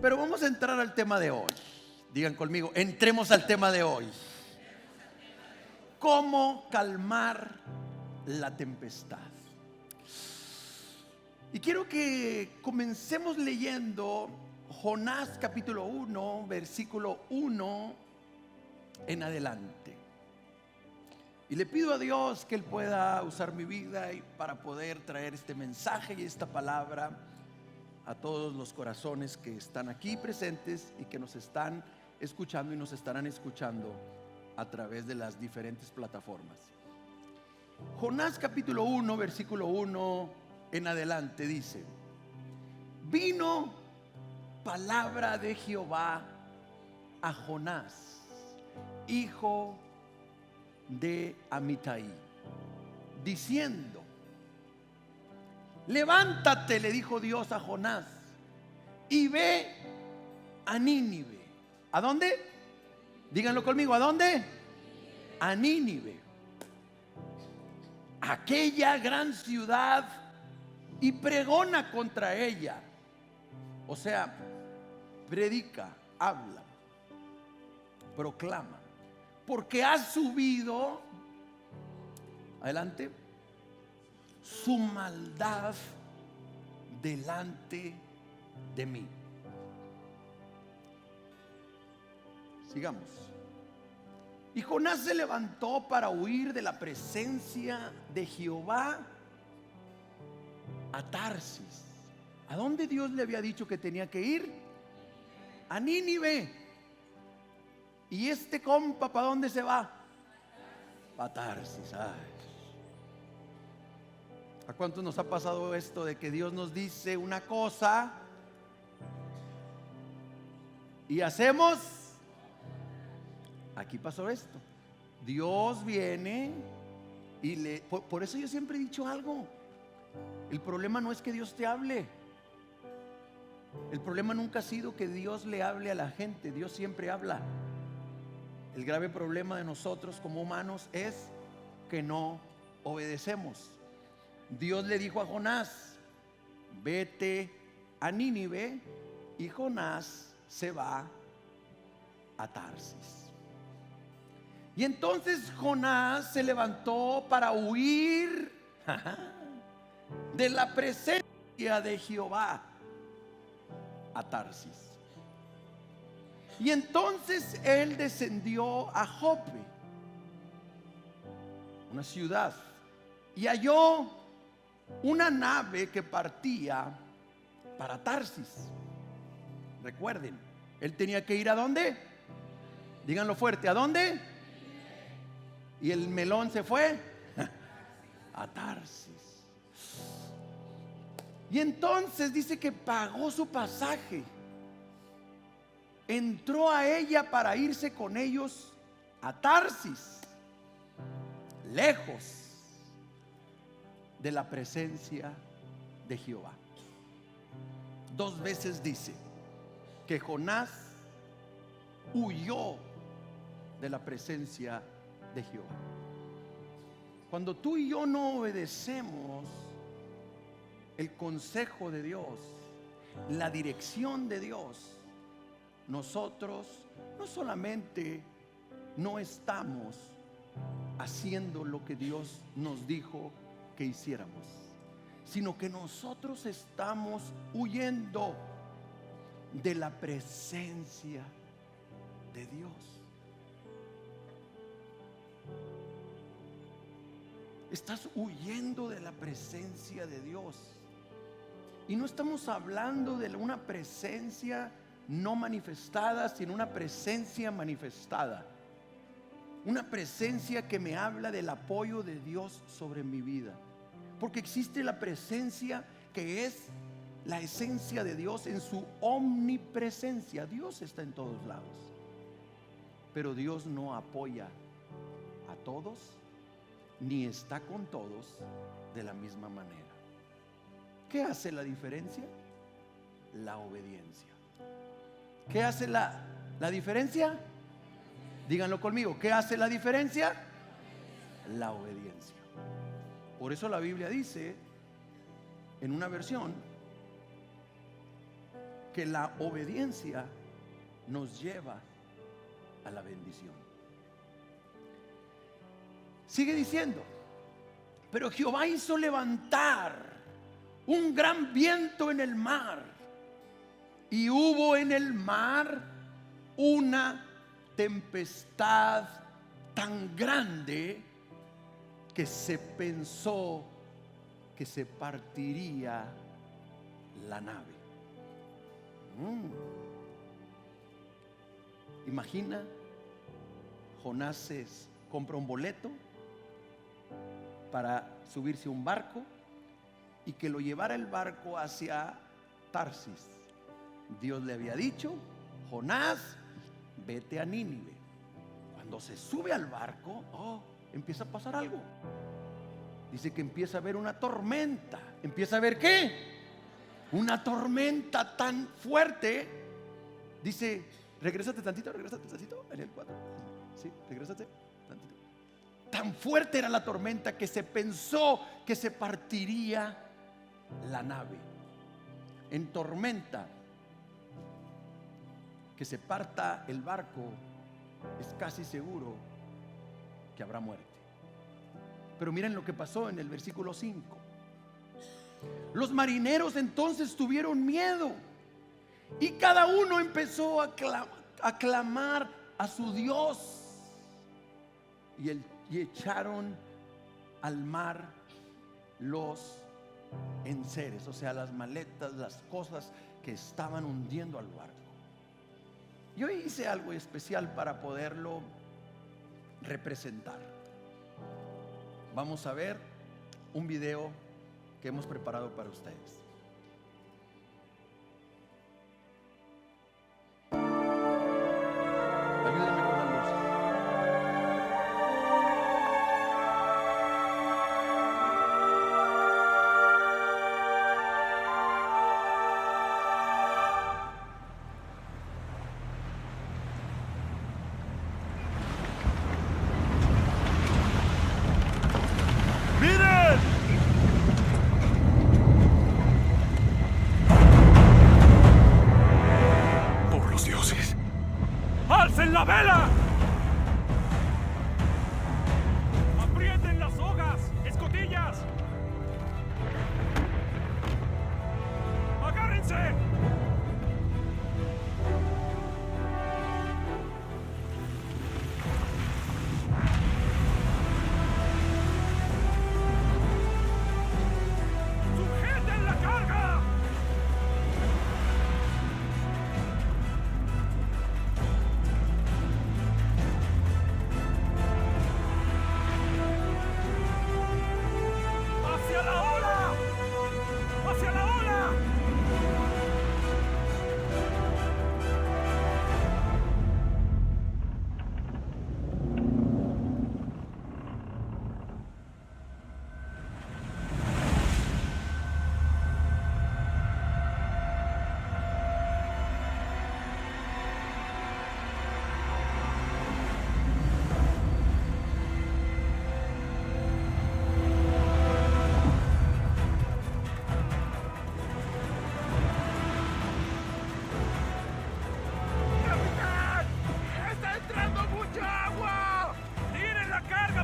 Pero vamos a entrar al tema de hoy. Digan conmigo, entremos al tema de hoy. ¿Cómo calmar la tempestad? Y quiero que comencemos leyendo Jonás capítulo 1, versículo 1 en adelante. Y le pido a Dios que Él pueda usar mi vida para poder traer este mensaje y esta palabra a todos los corazones que están aquí presentes y que nos están escuchando y nos estarán escuchando a través de las diferentes plataformas. Jonás capítulo 1, versículo 1 en adelante dice: vino palabra de Jehová a Jonás, hijo de Amitai, diciendo: levántate, le dijo Dios a Jonás, y ve a Nínive. ¿A dónde? Díganlo conmigo, ¿a dónde? A Nínive, aquella gran ciudad, y pregona contra ella. O sea, predica, habla, proclama, porque ha subido, adelante, su maldad delante de mí. Sigamos. Y Jonás se levantó para huir de la presencia de Jehová a Tarsis. ¿A dónde Dios le había dicho que tenía que ir? A Nínive. ¿Y este compa para dónde se va? A Tarsis. Ay. ¿A cuántos nos ha pasado esto de que Dios nos dice una cosa y hacemos? Aquí pasó esto. Dios viene y por eso yo siempre he dicho algo. El problema no es que Dios te hable. El problema nunca ha sido que Dios le hable a la gente. Dios siempre habla. El grave problema de nosotros como humanos es que no obedecemos. Dios le dijo a Jonás: vete a Nínive, y Jonás se va a Tarsis. Y entonces Jonás se levantó para huir de la presencia de Jehová a Tarsis. Y entonces él descendió a Jope, una ciudad, y halló una nave que partía para Tarsis. Recuerden, él tenía que ir ¿a dónde? Díganlo fuerte, ¿a dónde? Y el melón se fue a Tarsis. Y entonces dice que pagó su pasaje, entró a ella para irse con ellos a Tarsis, lejos de la presencia de Jehová. Dos veces dice que Jonás huyó de la presencia de Jehová. Cuando tú y yo no obedecemos el consejo de Dios, la dirección de Dios, nosotros no solamente no estamos haciendo lo que Dios nos dijo que hiciéramos, sino que nosotros estamos huyendo de la presencia de Dios. Estás huyendo de la presencia de Dios. Y no estamos hablando de una presencia no manifestada, sino una presencia manifestada. Una presencia que me habla del apoyo de Dios sobre mi vida. Porque existe la presencia que es la esencia de Dios en su omnipresencia. Dios está en todos lados. Pero Dios no apoya a todos, ni está con todos de la misma manera. ¿Qué hace la diferencia? La obediencia. ¿Qué hace la diferencia? Díganlo conmigo. ¿Qué hace la diferencia? La obediencia. Por eso la Biblia dice en una versión: que la obediencia nos lleva a la bendición. Sigue diciendo: pero Jehová hizo levantar un gran viento en el mar, y hubo en el mar una tempestad tan grande que se pensó que se partiría la nave. Imagina, Jonás compra un boleto para subirse a un barco y que lo llevara el barco hacia Tarsis. Dios le había dicho: Jonás, vete a Nínive. Cuando se sube al barco, empieza a pasar algo. Dice que empieza a haber una tormenta. ¿Empieza a ver qué? Una tormenta tan fuerte. Dice, regrésate tantito en el 4. Sí, regrésate tantito. Tan fuerte era la tormenta que se pensó que se partiría la nave. En tormenta, que se parta el barco, es casi seguro que habrá muerte. Pero miren lo que pasó en el versículo 5. Los marineros entonces tuvieron miedo y cada uno empezó a clamar a su Dios, y echaron al mar los enseres, o sea, las maletas, las cosas que estaban hundiendo al barco. Yo hice algo especial para poderlo representar. Vamos a ver un video que hemos preparado para ustedes. Ayúdenme con las luces. ¡Alcen la vela! ¡Aprieten las sogas! ¡Escotillas! ¡Agárrense! ¡Sujeten la carga!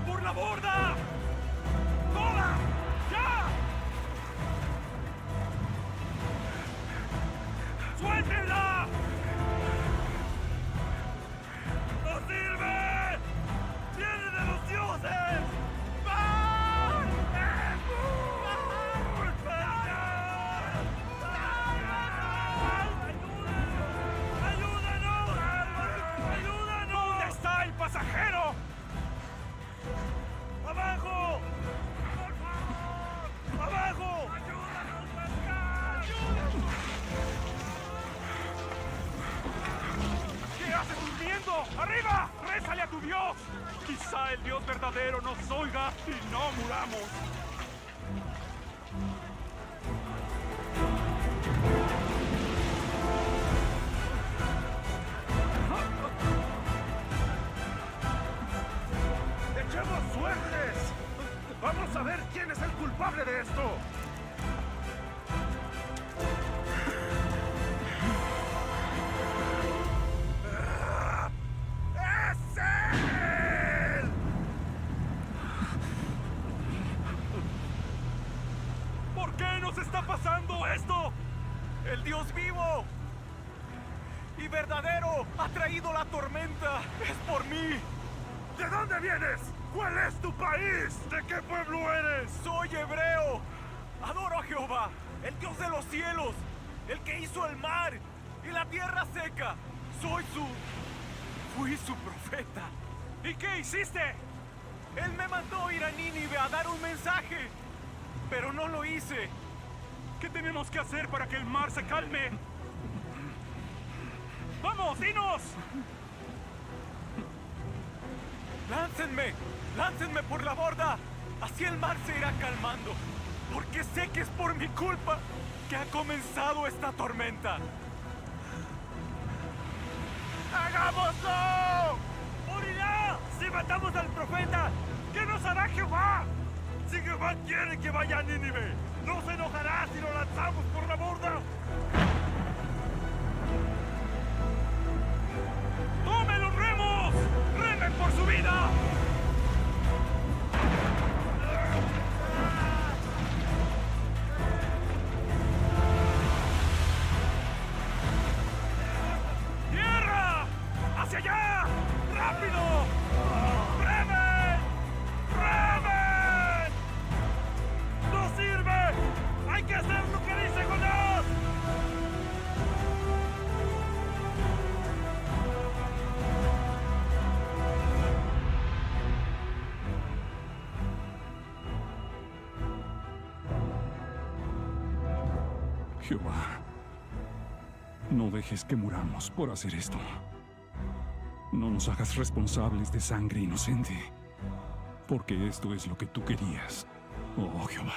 ¡Por la borda! ¡Toda! ¡Ya! ¡Suéltenla! ¡No sirve! ¡Viene de los dioses! ¡Van! ¡Ayúdenos! ¡Ayúdenos! ¿Dónde está el pasajero? ¡Abajo! ¡Por favor! ¡Abajo! ¡Ayúdanos, Pascal! ¡Ayúdanos! ¿Qué haces durmiendo? ¡Arriba! ¡Rézale a tu Dios! Quizá el Dios verdadero nos oiga y no muramos. ¡Echemos suertes! ¡Vamos a ver quién es el culpable de esto! Dios vivo y verdadero ha traído la tormenta. Es por mí. ¿De dónde vienes? ¿Cuál es tu país? ¿De qué pueblo eres? Soy hebreo. Adoro a Jehová, el Dios de los cielos, el que hizo el mar y la tierra seca. Fui su profeta. ¿Y qué hiciste? Él me mandó ir a Nínive a dar un mensaje, pero no lo hice. ¿Qué tenemos que hacer para que el mar se calme? ¡Vamos, dinos! ¡Láncenme por la borda! Así el mar se irá calmando, porque sé que es por mi culpa que ha comenzado esta tormenta. ¡Hagámoslo! ¡Morirá si matamos al profeta! ¿Qué nos hará Jehová? Si Jehová quiere que vaya a Nínive, ¿no se enojará si lo lanzamos por la borda? ¡Tomen los remos! ¡Remen por su vida! ¡Tierra! ¡Hacia allá! ¡Rápido! ¡Remen! ¡Remen! ¡No sirve! ¡Hay que hacer lo que dice Jonás! Jehová, no dejes que muramos por hacer esto. No nos hagas responsables de sangre inocente, porque esto es lo que tú querías, oh Jehová.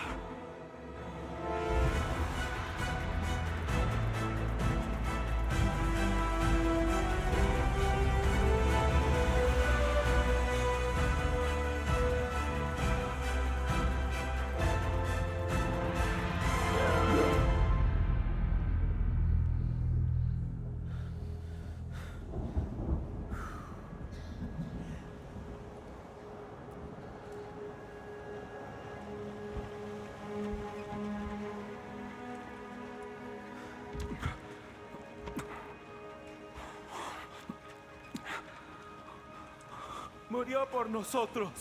Murió por nosotros.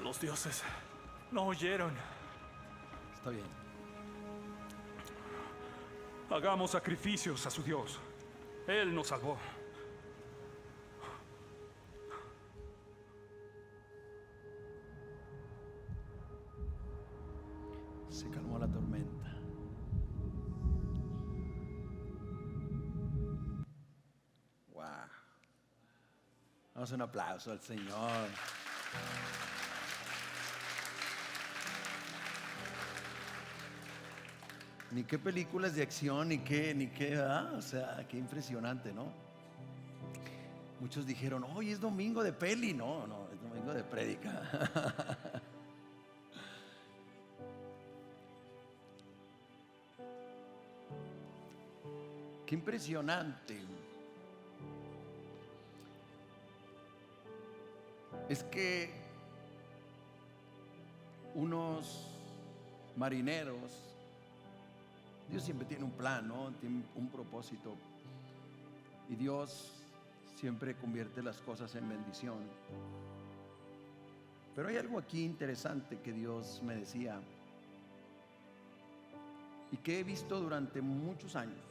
Los dioses no oyeron. Está bien. Hagamos sacrificios a su Dios. Él nos salvó. Se calmó la tormenta. Wow. Vamos a un aplauso al Señor. Ni qué películas de acción, ni qué, ¿verdad? O sea, qué impresionante, ¿no? Muchos dijeron, hoy es domingo de peli. No, es domingo de prédica. Qué impresionante. Es que unos marineros, Dios siempre tiene un plan, ¿no? Tiene un propósito. Y Dios siempre convierte las cosas en bendición. Pero hay algo aquí interesante que Dios me decía y que he visto durante muchos años.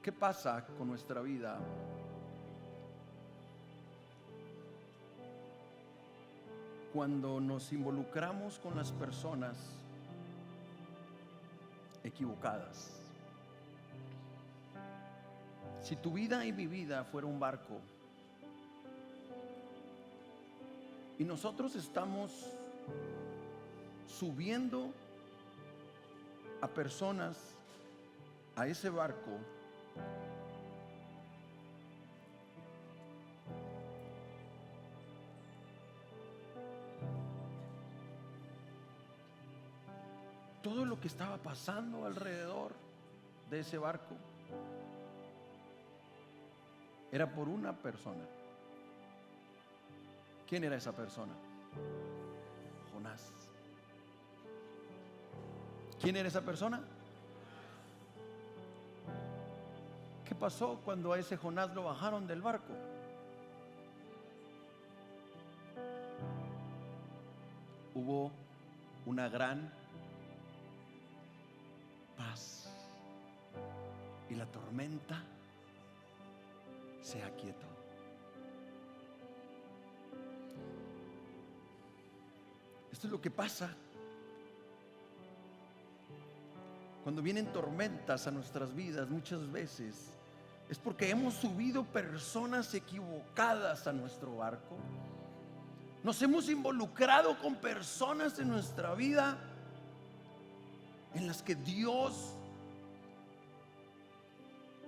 ¿Qué pasa con nuestra vida cuando nos involucramos con las personas equivocadas? Si tu vida y mi vida fuera un barco y nosotros estamos subiendo a personas a ese barco, todo lo que estaba pasando alrededor de ese barco era por una persona. ¿Quién era esa persona? Jonás. ¿Quién era esa persona? ¿Qué pasó cuando a ese Jonás lo bajaron del barco? Hubo una gran paz y la tormenta se aquietó. Esto es lo que pasa cuando vienen tormentas a nuestras vidas. Muchas veces es porque hemos subido personas equivocadas a nuestro barco. Nos hemos involucrado con personas en nuestra vida en las que Dios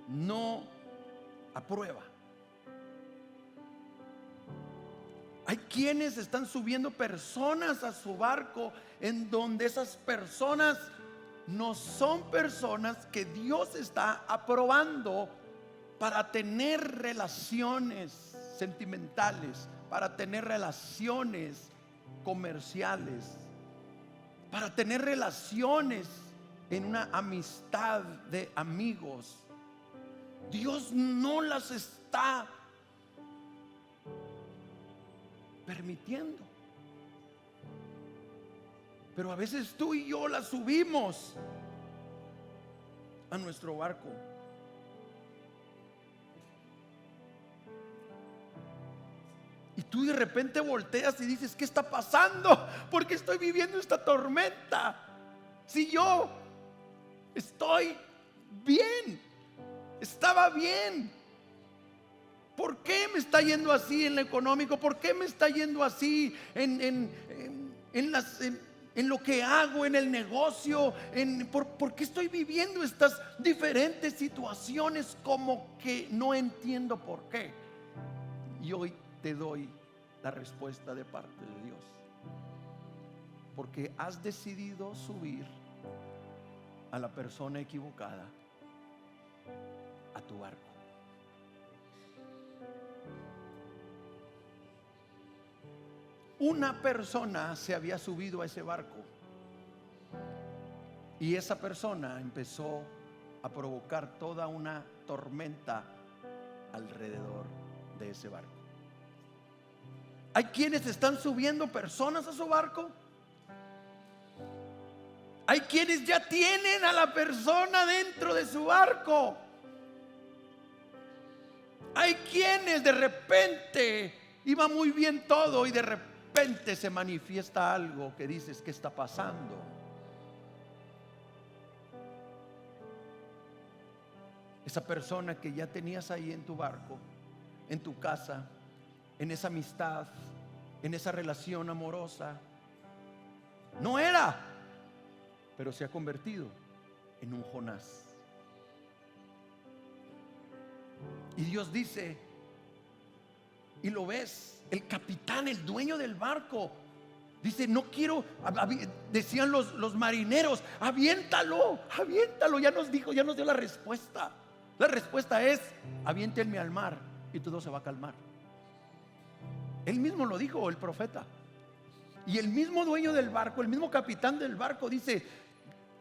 no aprueba. Hay quienes están subiendo personas a su barco en donde esas personas no son personas que Dios está aprobando para tener relaciones sentimentales, para tener relaciones comerciales, para tener relaciones en una amistad de amigos. Dios no las está permitiendo. Pero a veces tú y yo las subimos a nuestro barco. Y tú de repente volteas y dices: ¿qué está pasando? ¿Por qué estoy viviendo esta tormenta? Si yo estoy bien, estaba bien. ¿Por qué me está yendo así en lo económico? ¿Por qué me está yendo así en lo que hago, en el negocio? ¿Por qué estoy viviendo estas diferentes situaciones como que no entiendo por qué? Y hoy te doy la respuesta de parte de Dios. Porque has decidido subir a la persona equivocada a tu barco. Una persona se había subido a ese barco y esa persona empezó a provocar toda una tormenta alrededor de ese barco. Hay quienes están subiendo personas a su barco. Hay quienes ya tienen a la persona dentro de su barco. Hay quienes de repente iba muy bien todo y de repente se manifiesta algo que dices: ¿qué está pasando? Esa persona que ya tenías ahí en tu barco, en tu casa, en esa amistad, en esa relación amorosa, no era, pero se ha convertido en un Jonás. Y Dios dice, y lo ves, el capitán, el dueño del barco, dice: no quiero, decían los marineros, aviéntalo, aviéntalo. Ya nos dijo, ya nos dio la respuesta. La respuesta es: aviéntenme al mar y todo se va a calmar. Él mismo lo dijo, el profeta. Y el mismo dueño del barco, el mismo capitán del barco dice: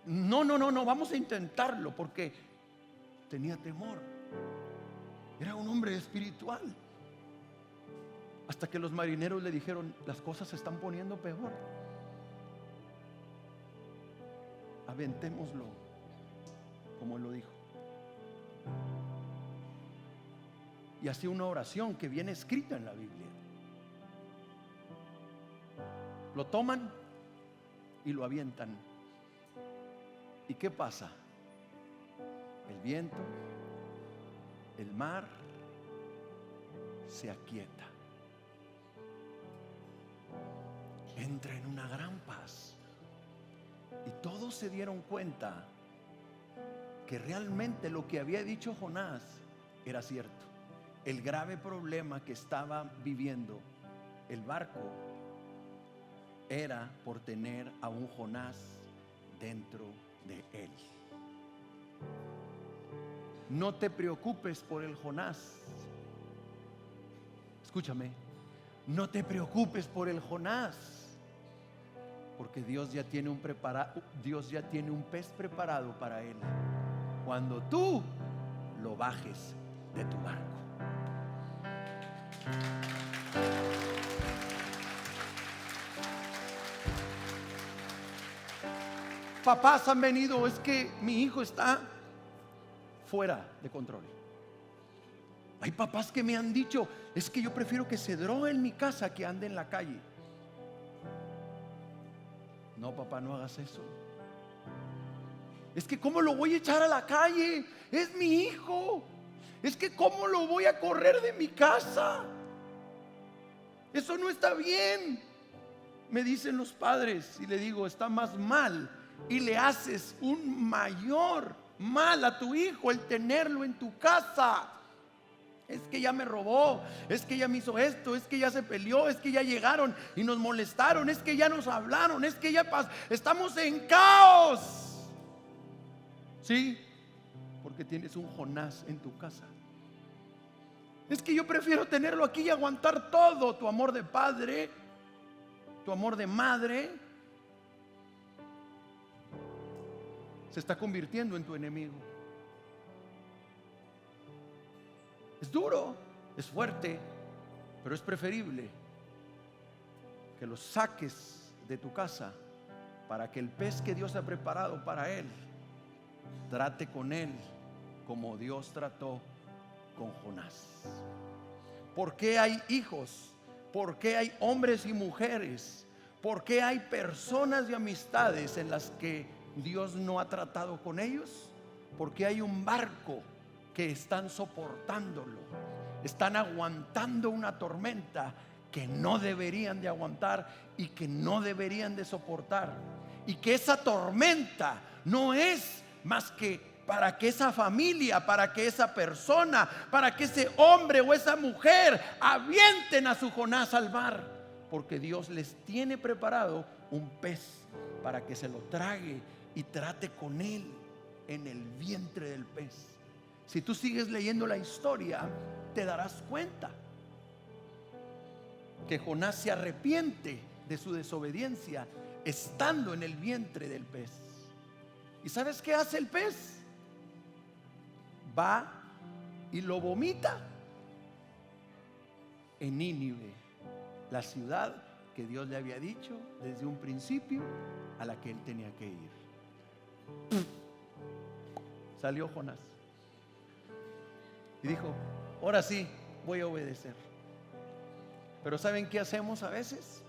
no, vamos a intentarlo, porque tenía temor. Era un hombre espiritual. Hasta que los marineros le dijeron: las cosas se están poniendo peor, aventémoslo, como él lo dijo. Y hacía una oración que viene escrita en la Biblia. Lo toman y lo avientan. ¿Y qué pasa? El viento, el mar se aquieta. Entra en una gran paz. Y todos se dieron cuenta que realmente lo que había dicho Jonás era cierto. El grave problema que estaba viviendo el barco era por tener a un Jonás dentro de él. No te preocupes por el Jonás. Escúchame, no te preocupes por el Jonás. Porque Dios ya tiene un pez preparado para él cuando tú lo bajes de tu barco. Papás han venido, es que mi hijo está fuera de control. Hay papás que me han dicho, es que yo prefiero que se drogue en mi casa que ande en la calle. No, papá, no hagas eso. Es que ¿cómo lo voy a echar a la calle? Es mi hijo. Es que ¿cómo lo voy a correr de mi casa? Eso no está bien, me dicen los padres. Y le digo, está más mal. Y le haces un mayor mal a tu hijo el tenerlo en tu casa. Es que ya me robó, es que ya me hizo esto, es que ya se peleó, es que ya llegaron y nos molestaron, es que ya nos hablaron, es que ya estamos en caos. Sí, porque tienes un Jonás en tu casa. Es que yo prefiero tenerlo aquí y aguantar todo. Tu amor de padre, tu amor de madre se está convirtiendo en tu enemigo. Es duro, es fuerte, pero es preferible que lo saques de tu casa para que el pez que Dios ha preparado para él trate con él como Dios trató con Jonás. ¿Por qué hay hijos? ¿Por qué hay hombres y mujeres? ¿Por qué hay personas y amistades en las que Dios no ha tratado con ellos? Porque hay un barco que están soportándolo, están aguantando una tormenta que no deberían de aguantar y que no deberían de soportar, y que esa tormenta no es más que para que esa familia, para que esa persona, para que ese hombre o esa mujer avienten a su Jonás al mar, porque Dios les tiene preparado un pez para que se lo trague y trate con él en el vientre del pez. Si tú sigues leyendo la historia, te darás cuenta que Jonás se arrepiente de su desobediencia estando en el vientre del pez. ¿Y sabes qué hace el pez? Va y lo vomita en Nínive, la ciudad que Dios le había dicho desde un principio a la que él tenía que ir. Salió Jonás y dijo, ahora sí voy a obedecer. Pero ¿saben qué hacemos a veces?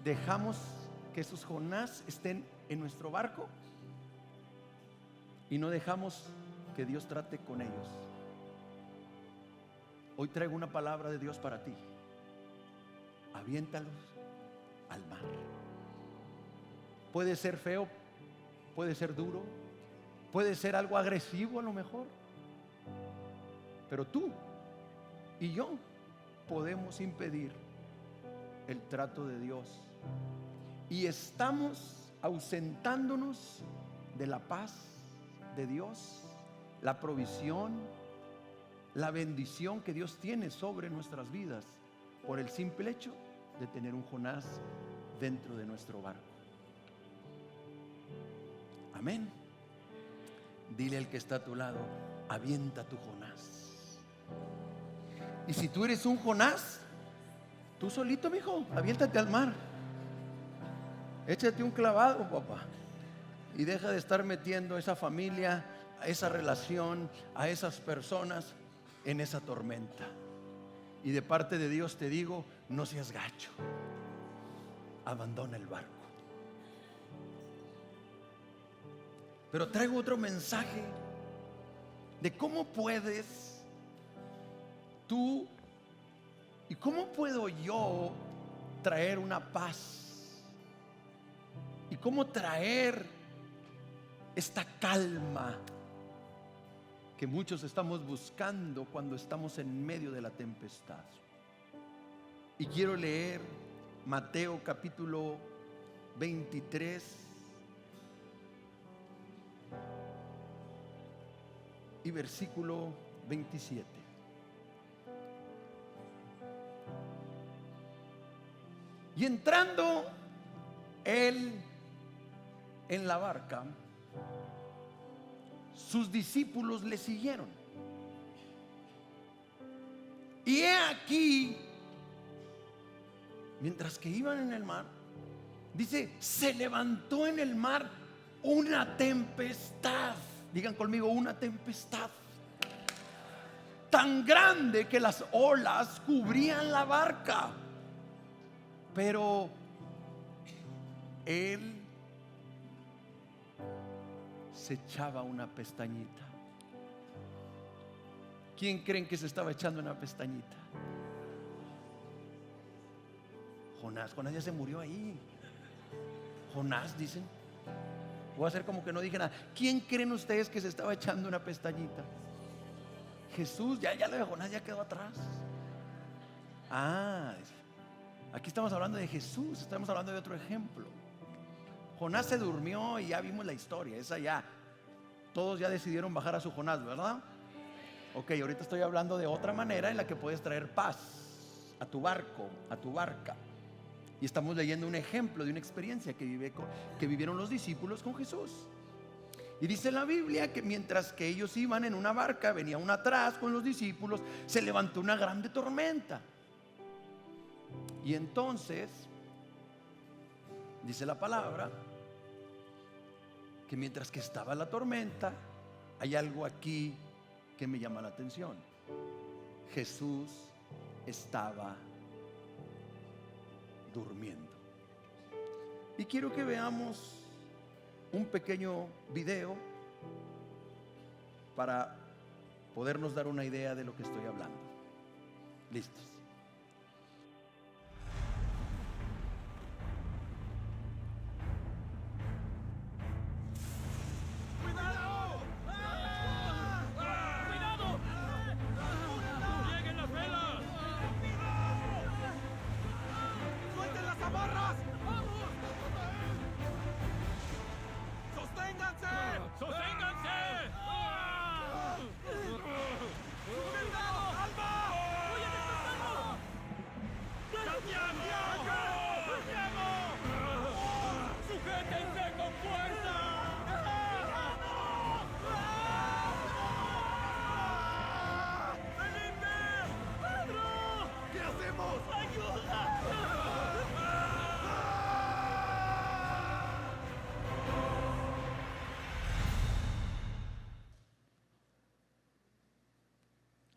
Dejamos que esos Jonás estén en nuestro barco y no dejamos que Dios trate con ellos. Hoy traigo una palabra de Dios para ti. Aviéntalos al mar. Puede ser feo, puede ser duro, puede ser algo agresivo a lo mejor, pero tú y yo podemos impedir el trato de Dios, y estamos ausentándonos de la paz de Dios, la provisión, la bendición que Dios tiene sobre nuestras vidas por el simple hecho de tener un Jonás dentro de nuestro barco. Amén. Dile al que está a tu lado, avienta tu Jonás. Y si tú eres un Jonás, tú solito, mijo, aviéntate al mar. Échate un clavado, papá, y deja de estar metiendo a esa familia, a esa relación, a esas personas en esa tormenta. Y de parte de Dios te digo, no seas gacho, abandona el barco. Pero traigo otro mensaje de cómo puedes tú y cómo puedo yo traer una paz y cómo traer esta calma que muchos estamos buscando cuando estamos en medio de la tempestad. Y quiero leer Mateo capítulo 23 y versículo 27. Y entrando él en la barca, sus discípulos le siguieron. Y he aquí, mientras que iban en el mar, dice, se levantó en el mar una tempestad. Digan conmigo, una tempestad tan grande que las olas cubrían la barca. Pero él se echaba una pestañita. ¿Quién creen que se estaba echando una pestañita? Jonás. Jonás ya se murió ahí. Jonás, dicen. Voy a hacer como que no dije nada. ¿Quién creen ustedes que se estaba echando una pestañita? Jesús. Ya lo de Jonás ya quedó atrás. Aquí estamos hablando de Jesús. Estamos hablando de otro ejemplo. Jonás se durmió y ya vimos la historia. Esa ya. Todos ya decidieron bajar a su Jonás, ¿verdad? Ok, ahorita estoy hablando de otra manera en la que puedes traer paz a tu barco, a tu barca. Y estamos leyendo un ejemplo de una experiencia que vivieron los discípulos con Jesús. Y dice la Biblia que mientras que ellos iban en una barca, venía una atrás con los discípulos, se levantó una grande tormenta. Y entonces, dice la palabra, que mientras que estaba la tormenta, hay algo aquí que me llama la atención. Jesús estaba durmiendo. Y quiero que veamos un pequeño video para podernos dar una idea de lo que estoy hablando. ¿Listos?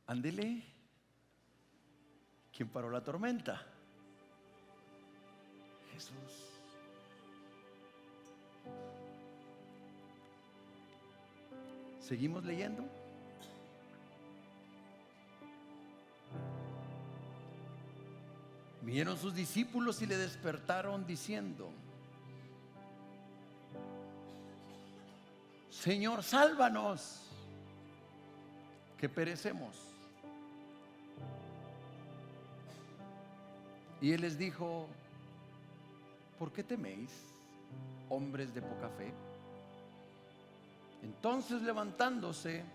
Ándele. ¿Quién paró la tormenta? Jesús. ¿Seguimos leyendo? Vinieron sus discípulos y le despertaron diciendo: Señor, sálvanos, que perecemos. Y él les dijo: ¿por qué teméis, hombres de poca fe? Entonces, levantándose,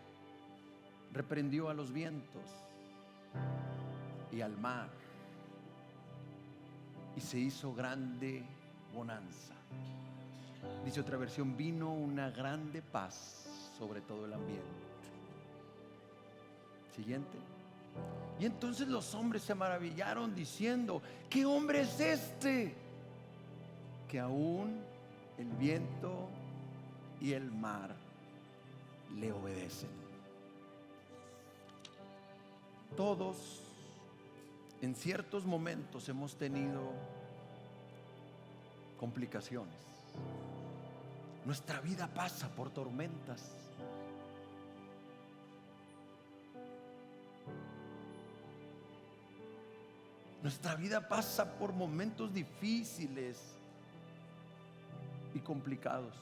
reprendió a los vientos y al mar, y se hizo grande bonanza. Dice otra versión: vino una grande paz sobre todo el ambiente. Siguiente. Y entonces los hombres se maravillaron diciendo: ¿qué hombre es este que aún el viento y el mar le obedecen? Todos en ciertos momentos hemos tenido complicaciones. Nuestra vida pasa por tormentas. Nuestra vida pasa por momentos difíciles y complicados.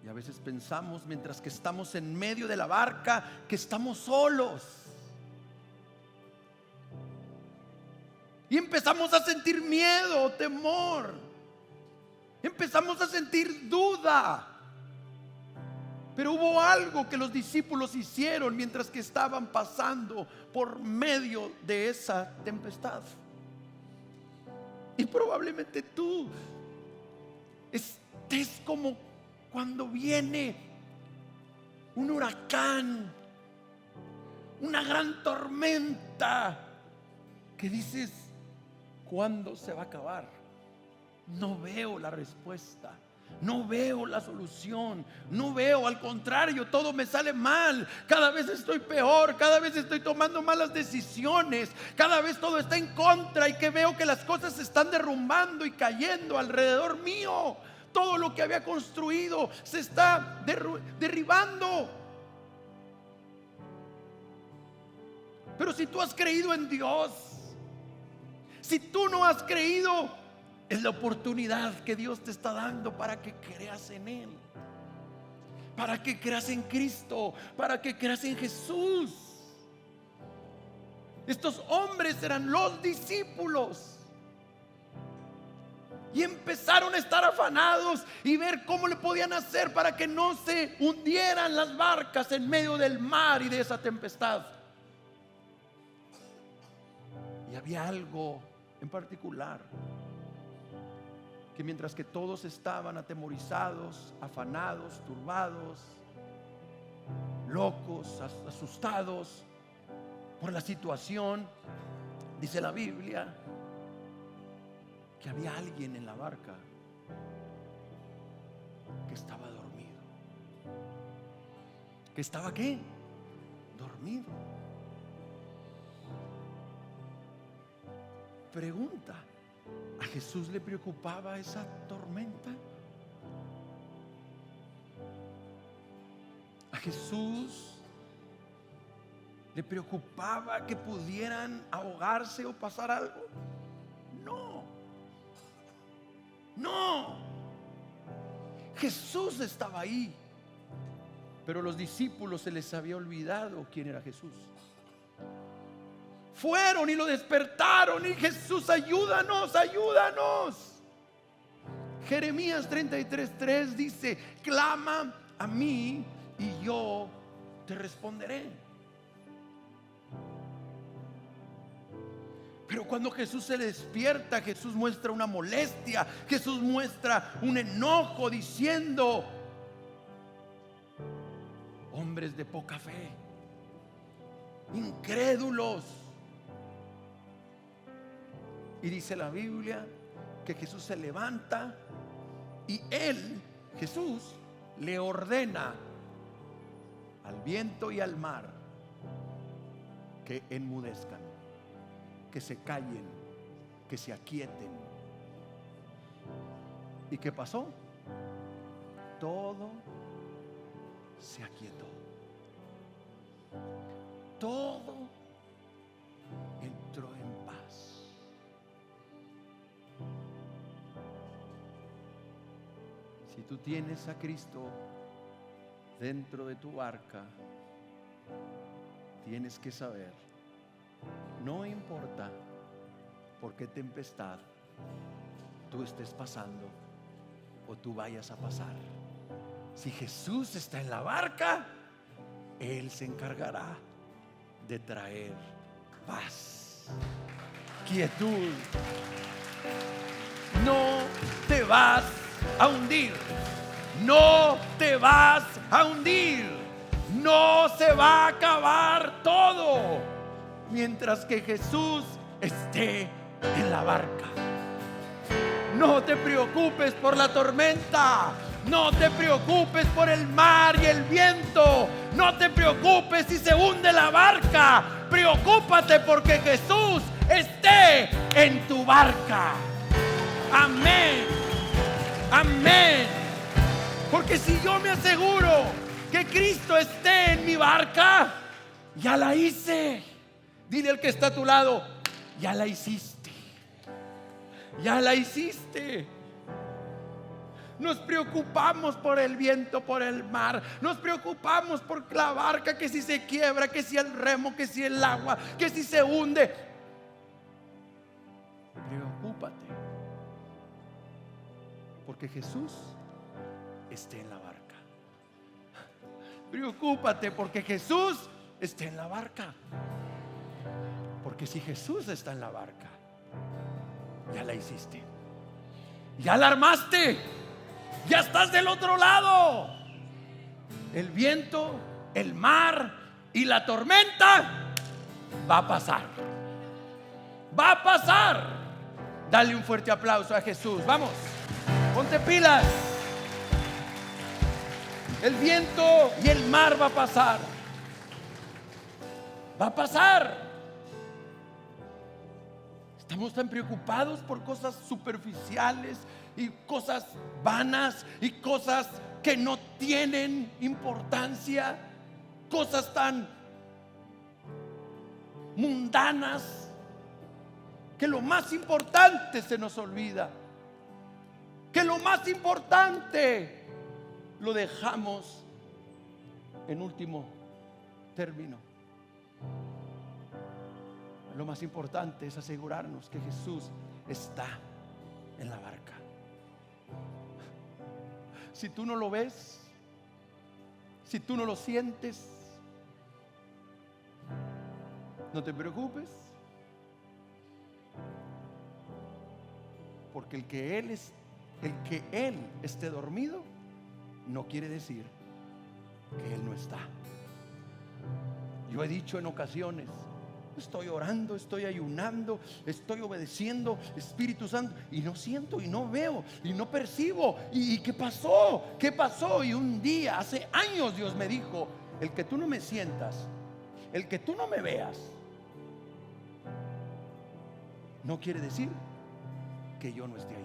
Y a veces pensamos, mientras que estamos en medio de la barca, que estamos solos. Y empezamos a sentir miedo, temor. Empezamos a sentir duda. Pero hubo algo que los discípulos hicieron mientras que estaban pasando por medio de esa tempestad. Y probablemente tú estés como cuando viene un huracán, una gran tormenta, que dices: ¿cuándo se va a acabar? No veo la respuesta, no veo la solución, no veo, al contrario, todo me sale mal. Cada vez estoy peor, cada vez estoy tomando malas decisiones, cada vez todo está en contra, y que veo que las cosas se están derrumbando y cayendo alrededor mío. Todo lo que había construido se está derribando. Pero si tú has creído en Dios, si tú no has creído, es la oportunidad que Dios te está dando para que creas en Él, para que creas en Cristo, para que creas en Jesús. Estos hombres eran los discípulos y empezaron a estar afanados y ver cómo le podían hacer para que no se hundieran las barcas en medio del mar y de esa tempestad. Y había algo en particular, que mientras que todos estaban atemorizados, afanados, turbados, locos, asustados por la situación, dice la Biblia que había alguien en la barca que estaba dormido. ¿Que estaba qué? Dormido. Pregunta: ¿a Jesús le preocupaba esa tormenta? ¿A Jesús le preocupaba que pudieran ahogarse o pasar algo? No, no. Jesús estaba ahí, pero los discípulos se les había olvidado quién era Jesús. Fueron y lo despertaron y: Jesús, ayúdanos, ayúdanos. Jeremías 33:3 dice: clama a mí y yo te responderé. Pero cuando Jesús se despierta, Jesús muestra una molestia, Jesús muestra un enojo, diciendo: hombres de poca fe, incrédulos. Y dice la Biblia que Jesús se levanta y Él, Jesús, le ordena al viento y al mar que enmudezcan, que se callen, que se aquieten. ¿Y qué pasó? Todo se aquietó. Todo entró en paz. Si tú tienes a Cristo dentro de tu barca, tienes que saber: no importa por qué tempestad tú estés pasando o tú vayas a pasar, si Jesús está en la barca, Él se encargará de traer paz, quietud. No te vas a hundir, no te vas a hundir, no se va a acabar todo mientras que Jesús esté en la barca. No te preocupes por la tormenta, no te preocupes por el mar y el viento, no te preocupes si se hunde la barca. Preocúpate porque Jesús esté en tu barca. Amén, amén. Porque si yo me aseguro que Cristo esté en mi barca, ya la hice. Dile al que está a tu lado: ya la hiciste, ya la hiciste. Nos preocupamos por el viento, por el mar. Nos preocupamos por la barca, que si se quiebra, que si el remo, que si el agua, que si se hunde. Preocúpate porque Jesús esté en la barca. Preocúpate porque Jesús está en la barca. Porque si Jesús está en la barca, ya la hiciste, ya la armaste, ya estás del otro lado. El viento, el mar y la tormenta va a pasar. Va a pasar. Dale un fuerte aplauso a Jesús. Vamos, ponte pilas. El viento y el mar va a pasar. Va a pasar. Estamos tan preocupados por cosas superficiales y cosas vanas y cosas que no tienen importancia, cosas tan mundanas, que lo más importante se nos olvida, que lo más importante lo dejamos en último término. Lo más importante es asegurarnos que Jesús está en la barca. Si tú no lo ves, si tú no lo sientes, no te preocupes, porque el que Él esté dormido no quiere decir que Él no está. Yo he dicho en ocasiones: estoy orando, estoy ayunando, estoy obedeciendo, Espíritu Santo, y no siento, y no veo, y no percibo. ¿Y qué pasó? ¿Qué pasó? Y un día, hace años, Dios me dijo: el que tú no me sientas, el que tú no me veas, no quiere decir que yo no esté ahí.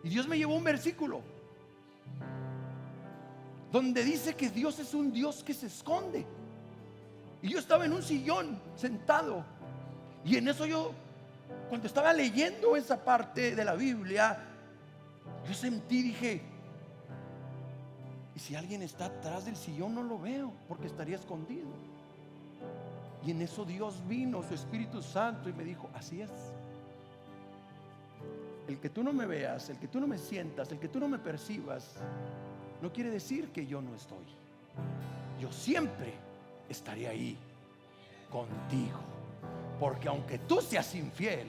Y Dios me llevó un versículo donde dice que Dios es un Dios que se esconde. Y yo estaba en un sillón sentado, y en eso cuando estaba leyendo esa parte de la Biblia, yo sentí, dije: ¿y si alguien está atrás del sillón? No lo veo porque estaría escondido. Y en eso Dios vino, su Espíritu Santo, y me dijo: así es. El que tú no me veas, el que tú no me sientas, el que tú no me percibas, no quiere decir que yo no estoy. Yo siempre estaré ahí contigo, porque aunque tú seas infiel,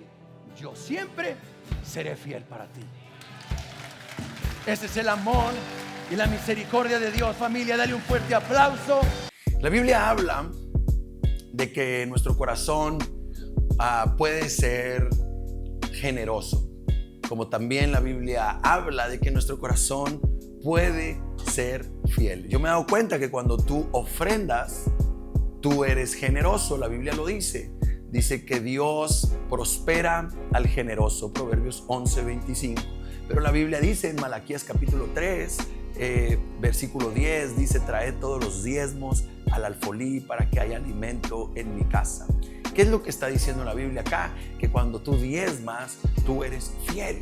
yo siempre seré fiel para ti. Ese es el amor y la misericordia de Dios. Familia, dale un fuerte aplauso. La Biblia habla de que nuestro corazón puede ser generoso, como también la Biblia habla de que nuestro corazón puede ser fiel. Yo me he dado cuenta que cuando tú ofrendas, tú eres generoso. La Biblia lo dice. Dice que Dios prospera al generoso. Proverbios 11:25. Pero la Biblia dice en Malaquías capítulo 3, versículo 10, dice: traed todos los diezmos al alfolí para que haya alimento en mi casa. ¿Qué es lo que está diciendo la Biblia acá? Que cuando tú diezmas, tú eres fiel.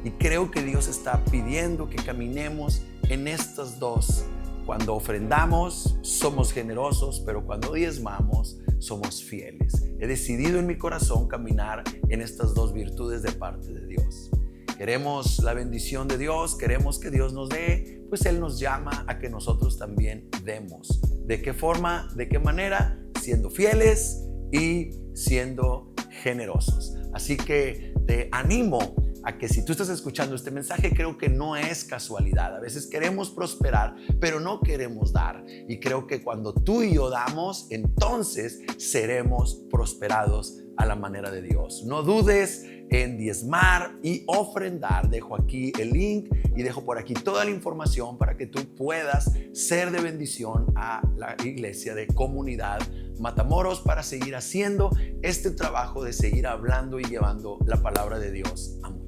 Y creo que Dios está pidiendo que caminemos en estas dos. Cuando ofrendamos, somos generosos, pero cuando diezmamos, somos fieles. He decidido en mi corazón caminar en estas dos virtudes de parte de Dios. Queremos la bendición de Dios, queremos que Dios nos dé, pues Él nos llama a que nosotros también demos. ¿De qué forma? ¿De qué manera? Siendo fieles y siendo generosos. Así que te animo a que si tú estás escuchando este mensaje, creo que no es casualidad. A veces queremos prosperar, pero no queremos dar. Y creo que cuando tú y yo damos, entonces seremos prosperados a la manera de Dios. No dudes en diezmar y ofrendar. Dejo aquí el link y dejo por aquí toda la información para que tú puedas ser de bendición a la iglesia de Comunidad Matamoros, para seguir haciendo este trabajo de seguir hablando y llevando la palabra de Dios a muchos.